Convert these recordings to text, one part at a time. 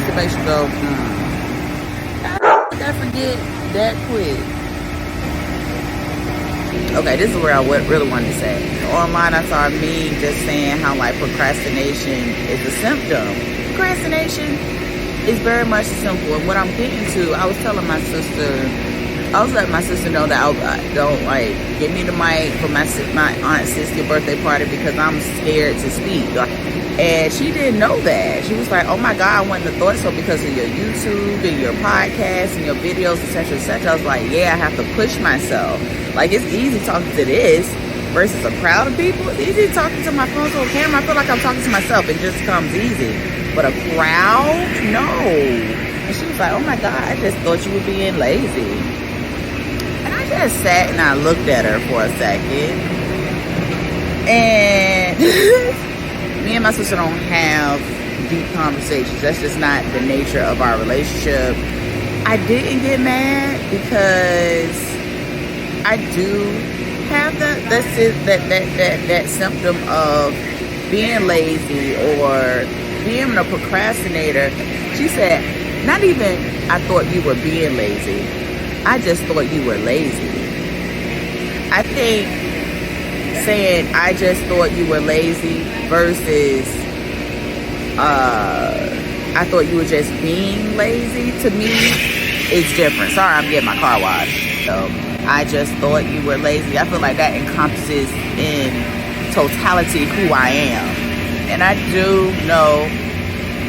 just it makes you go, I forget that quick. Okay, this is where I really wanted to say. Online, I saw a meme just saying how like procrastination is a symptom. Procrastination is very much simple, and what I'm getting to, I was telling my sister, I was letting my sister know that I don't like give me the mic for my aunt's 60th birthday party because I'm scared to speak. And she didn't know that. She was like, "Oh my God, I wouldn't have thought so because of your YouTube and your podcast and your videos, etc., etc." I was like, "Yeah, I have to push myself. Like it's easy talking to this versus a crowd of people. It's easy talking to my phone to a camera. I feel like I'm talking to myself. It just comes easy. But a crowd, no." And she was like, "Oh my God, I just thought you were being lazy." And I just sat and I looked at her for a second. And me and my sister don't have deep conversations. That's just not the nature of our relationship. I didn't get mad because I do have that symptom of being lazy or being a procrastinator. She said, not even I thought you were being lazy. I just thought you were lazy. I think saying I just thought you were lazy versus I thought you were just being lazy, to me is different. Sorry, I'm getting my car washed. So I just thought you were lazy. I feel like that encompasses in totality who I am. And I do know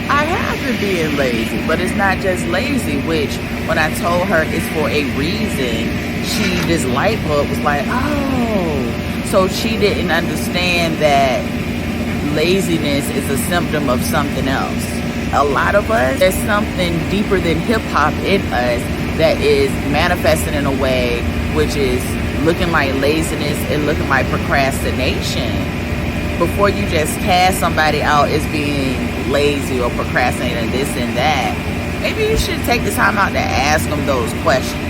I have been being lazy, but it's not just lazy, which when I told her it's for a reason, this light bulb was like, oh, so she didn't understand that laziness is a symptom of something else. A lot of us, there's something deeper than hip hop in us that is manifesting in a way which is looking like laziness and looking like procrastination. Before you just cast somebody out as being lazy or procrastinating this and that, maybe you should take the time out to ask them those questions.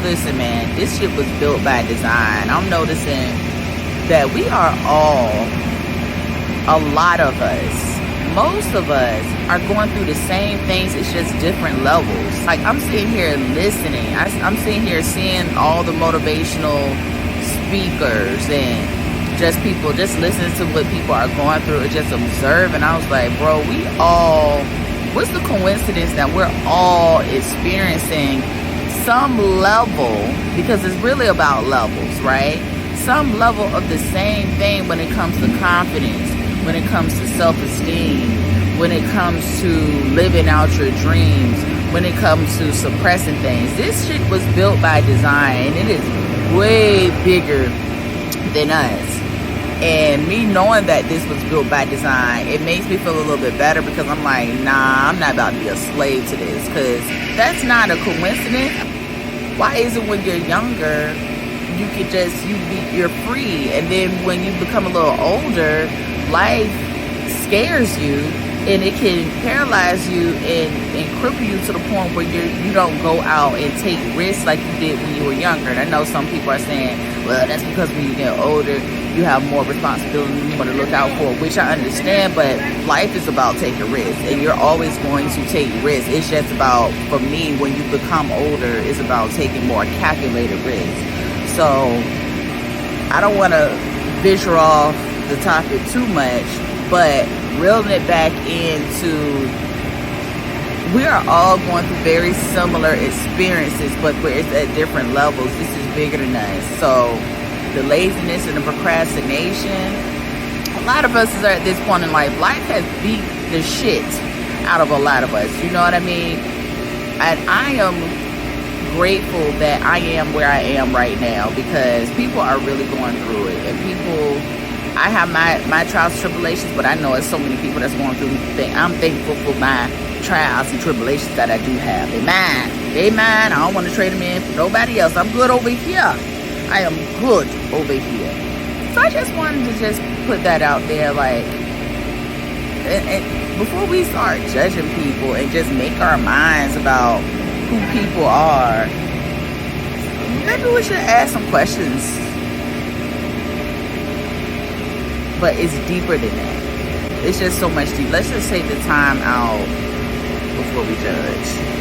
Listen, man, this shit was built by design. I'm noticing that we are all, a lot of us, most of us are going through the same things. It's just different levels. Like I'm sitting here listening. I'm sitting here seeing all the motivational speakers and just people just listening to what people are going through and just observing. I was like, bro, what's the coincidence that we're all experiencing some level, because it's really about levels, right? Some level of the same thing when it comes to confidence, when it comes to self-esteem, when it comes to living out your dreams, when it comes to suppressing things. This shit was built by design, and it is way bigger than us. And me knowing that this was built by design, it makes me feel a little bit better, because I'm like, nah, I'm not about to be a slave to this, because that's not a coincidence. Why is it when you're younger, you could just, you're free, and then when you become a little older, life scares you, and it can paralyze you and cripple you to the point where you don't go out and take risks like you did when you were younger. And I know some people are saying, well, that's because when you get older, you have more responsibility you want to look out for, which I understand, but life is about taking risks, and you're always going to take risks. It's just about, for me, when you become older, it's about taking more calculated risks. So I don't want to venture off the topic too much, but reeling it back into, we are all going through very similar experiences, but where it's at different levels. This is bigger than us. So the laziness and the procrastination, a lot of us is at this point in life. Life has beat the shit out of a lot of us. You know what I mean? And I am grateful that I am where I am right now, because people are really going through it, and people, I have my trials and tribulations, but I know there's so many people that's going through things. I'm thankful for my trials and tribulations that I do have. They mine. I don't want to trade them in for nobody else. I'm good over here. I am good over here. So I just wanted to just put that out there, like, and before we start judging people and just make our minds about who people are, maybe we should ask some questions. But it's deeper than that. It's just so much deep. Let's just take the time out what we judge.